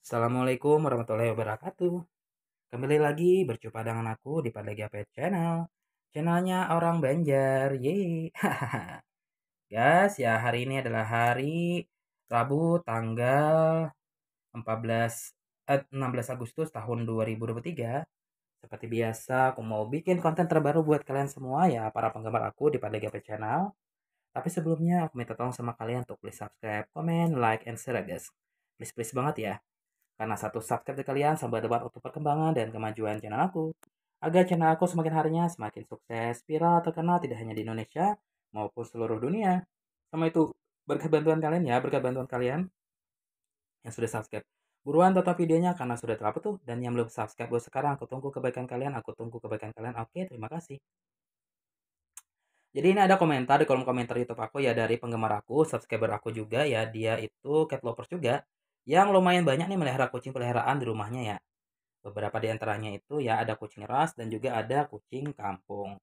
Assalamualaikum warahmatullahi wabarakatuh. Kembali lagi berjumpa dengan aku di Padagi Pet Channel. Channelnya orang Banjar. Yeay. Guys, ya hari ini adalah hari Rabu tanggal 16 Agustus tahun 2023. Seperti biasa, aku mau bikin konten terbaru buat kalian semua ya, para penggemar aku di Padagi Pet Channel. Tapi sebelumnya aku minta tolong sama kalian untuk please subscribe, comment, like, and share ya guys. Please banget ya. Karena satu subscribe dari kalian sambil debat untuk perkembangan dan kemajuan channel aku. Agar channel aku semakin harinya semakin sukses, viral, terkenal tidak hanya di Indonesia maupun seluruh dunia. Sama itu berkat bantuan kalian ya, berkat bantuan kalian yang sudah subscribe. Buruan tonton videonya karena sudah terlalu tuh. Dan yang belum subscribe buat sekarang, aku tunggu kebaikan kalian, aku tunggu kebaikan kalian. Oke, terima kasih. Jadi ini ada komentar di kolom komentar YouTube aku ya dari penggemar aku, subscriber aku juga ya. Dia itu cat lovers juga yang lumayan banyak nih melihara kucing peliharaan di rumahnya ya. Beberapa di antaranya itu ya ada kucing ras dan juga ada kucing kampung.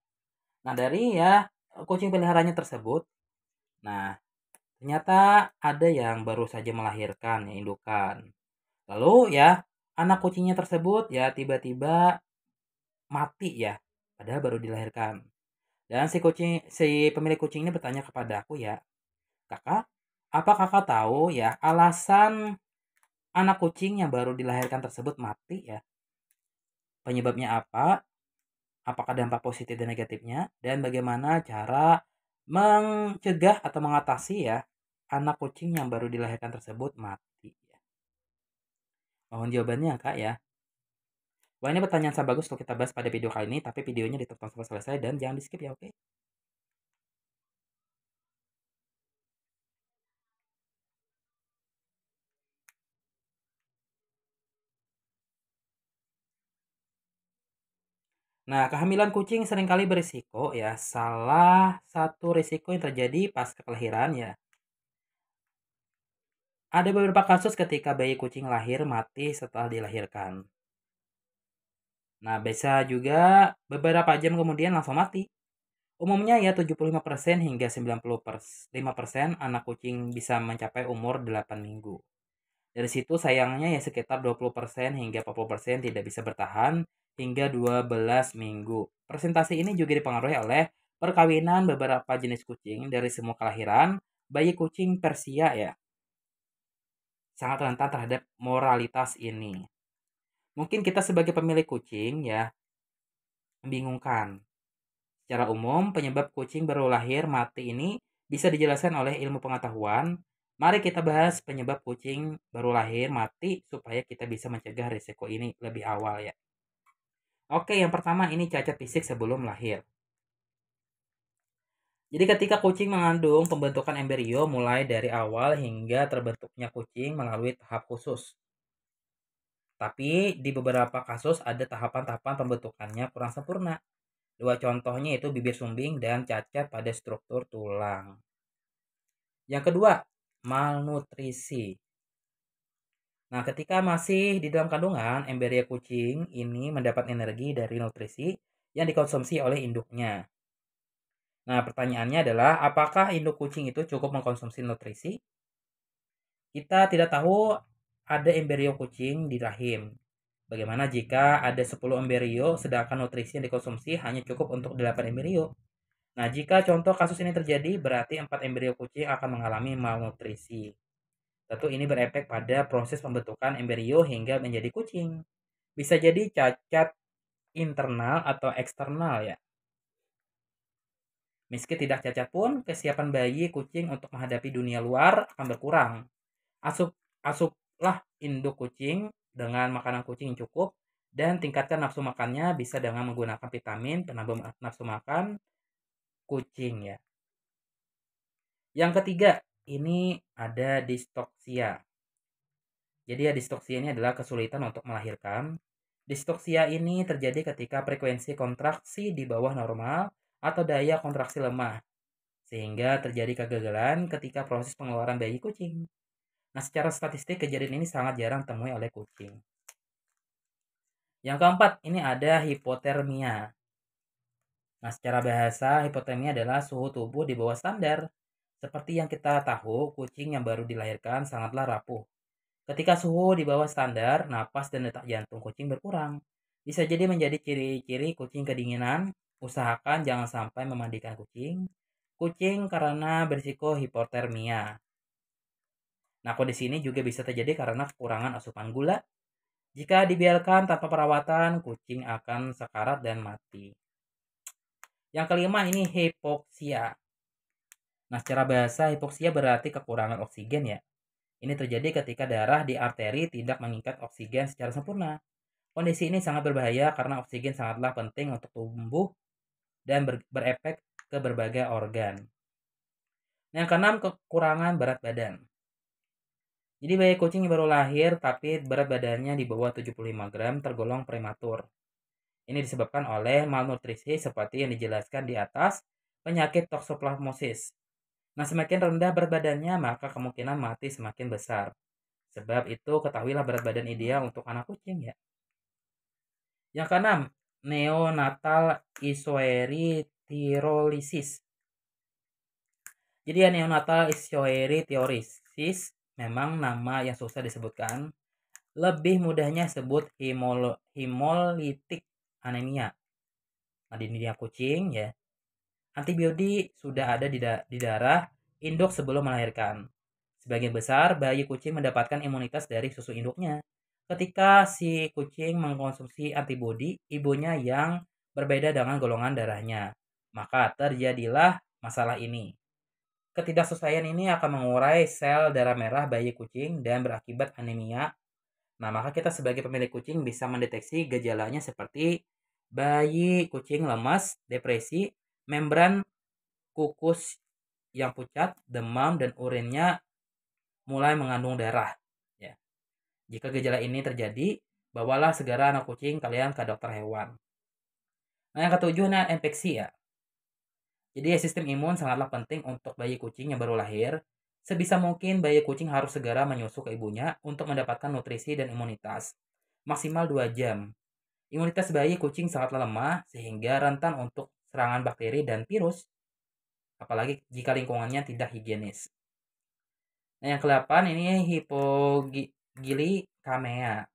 Nah, dari ya kucing peliharaannya tersebut, nah ternyata ada yang baru saja melahirkan ya indukan. Lalu ya anak kucingnya tersebut ya tiba-tiba mati ya, padahal baru dilahirkan. Dan si pemilik kucing ini bertanya kepada aku ya, "Kakak, apa kakak tahu ya alasan anak kucing yang baru dilahirkan tersebut mati ya? Penyebabnya apa? Apakah dampak positif dan negatifnya, dan bagaimana cara mencegah atau mengatasi ya anak kucing yang baru dilahirkan tersebut mati ya. Mohon jawabannya Kak ya. Wah, ini pertanyaan sangat bagus untuk kita bahas pada video kali ini, tapi videonya ditonton sampai selesai dan jangan di skip ya, oke? Nah, kehamilan kucing seringkali berisiko ya. Salah satu risiko yang terjadi pas kelahiran ya. Ada beberapa kasus ketika bayi kucing lahir mati setelah dilahirkan. Nah, bisa juga beberapa jam kemudian langsung mati. Umumnya ya 75% hingga 95% anak kucing bisa mencapai umur 8 minggu. Dari situ sayangnya ya sekitar 20% hingga 40% tidak bisa bertahan hingga 12 minggu. Persentase ini juga dipengaruhi oleh perkawinan beberapa jenis kucing dari semua kelahiran. Bayi kucing Persia ya sangat rentan terhadap moralitas ini. Mungkin kita sebagai pemilik kucing ya membingungkan. Secara umum, penyebab kucing baru lahir mati ini bisa dijelaskan oleh ilmu pengetahuan. Mari kita bahas penyebab kucing baru lahir mati supaya kita bisa mencegah risiko ini lebih awal ya. Oke, yang pertama ini cacat fisik sebelum lahir. Jadi ketika kucing mengandung, pembentukan embrio mulai dari awal hingga terbentuknya kucing melalui tahap khusus. Tapi di beberapa kasus ada tahapan-tahapan pembentukannya kurang sempurna. Dua contohnya itu bibir sumbing dan cacat pada struktur tulang. Yang kedua, malnutrisi. Nah, ketika masih di dalam kandungan, embrio kucing ini mendapat energi dari nutrisi yang dikonsumsi oleh induknya. Nah, pertanyaannya adalah apakah induk kucing itu cukup mengkonsumsi nutrisi? Kita tidak tahu ada embrio kucing di rahim. Bagaimana jika ada 10 embrio sedangkan nutrisi yang dikonsumsi hanya cukup untuk 8 embrio? Nah, jika contoh kasus ini terjadi, berarti 4 embrio kucing akan mengalami malnutrisi. Tentu ini berefek pada proses pembentukan embrio hingga menjadi kucing. Bisa jadi cacat internal atau eksternal ya. Meski tidak cacat pun, kesiapan bayi kucing untuk menghadapi dunia luar akan berkurang. Asuplah induk kucing dengan makanan kucing yang cukup dan tingkatkan nafsu makannya bisa dengan menggunakan vitamin penambah nafsu makan kucing ya. Yang ketiga, ini ada distoksia. Jadi ya distoksia ini adalah kesulitan untuk melahirkan. Distoksia ini terjadi ketika frekuensi kontraksi di bawah normal atau daya kontraksi lemah, sehingga terjadi kegagalan ketika proses pengeluaran bayi kucing. Nah, secara statistik kejadian ini sangat jarang temui oleh kucing. Yang keempat, ini ada hipotermia. Nah, secara bahasa, hipotermia adalah suhu tubuh di bawah standar. Seperti yang kita tahu, kucing yang baru dilahirkan sangatlah rapuh. Ketika suhu di bawah standar, napas dan detak jantung kucing berkurang. Bisa jadi menjadi ciri-ciri kucing kedinginan. Usahakan jangan sampai memandikan kucing karena berisiko hipotermia. Nah, kondisi ini juga bisa terjadi karena kekurangan asupan gula. Jika dibiarkan tanpa perawatan, kucing akan sekarat dan mati. Yang kelima ini hipoksia. Nah, secara bahasa hipoksia berarti kekurangan oksigen ya. Ini terjadi ketika darah di arteri tidak mengikat oksigen secara sempurna. Kondisi ini sangat berbahaya karena oksigen sangatlah penting untuk tumbuh dan berefek ke berbagai organ. Yang keenam, kekurangan berat badan. Jadi bayi kucing yang baru lahir tapi berat badannya di bawah 75 gram tergolong prematur. Ini disebabkan oleh malnutrisi seperti yang dijelaskan di atas, penyakit toksoplasmosis. Nah, semakin rendah berat badannya, maka kemungkinan mati semakin besar. Sebab itu, ketahuilah berat badan ideal untuk anak kucing ya. Yang keenam, neonatal isoerythrolysis. Jadi ya, neonatal isoerythrolysis memang nama yang susah disebutkan. Lebih mudahnya sebut hemolitik anemia. Nah, di dunia kucing ya, antibiotik sudah ada di darah induk sebelum melahirkan. Sebagian besar bayi kucing mendapatkan imunitas dari susu induknya. Ketika si kucing mengkonsumsi antibodi ibunya yang berbeda dengan golongan darahnya, maka terjadilah masalah ini. Ketidaksesuaian ini akan mengurai sel darah merah bayi kucing dan berakibat anemia. Nah, maka kita sebagai pemilik kucing bisa mendeteksi gejalanya seperti bayi kucing lemas, depresi, membran kukus yang pucat, demam, dan urinnya mulai mengandung darah. Ya. Jika gejala ini terjadi, bawalah segera anak kucing kalian ke dokter hewan. Nah, yang ketujuh, infeksi ya. Jadi sistem imun sangatlah penting untuk bayi kucing yang baru lahir. Sebisa mungkin bayi kucing harus segera menyusu ke ibunya untuk mendapatkan nutrisi dan imunitas. Maksimal 2 jam. Imunitas bayi kucing sangatlah lemah sehingga rentan untuk serangan bakteri dan virus. Apalagi jika lingkungannya tidak higienis. Nah, yang ke-8 ini hipogilikamia.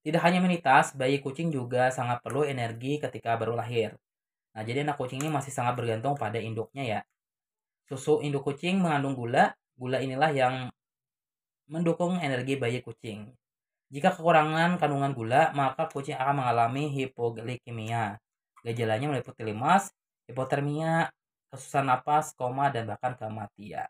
Tidak hanya imunitas, bayi kucing juga sangat perlu energi ketika baru lahir. Nah, jadi anak kucing ini masih sangat bergantung pada induknya ya. Susu induk kucing mengandung gula. Gula inilah yang mendukung energi bayi kucing. Jika kekurangan kandungan gula, maka kucing akan mengalami hipoglikemia. Gejalanya meliputi lemas, hipotermia, kesusahan napas, koma, dan bahkan kematian.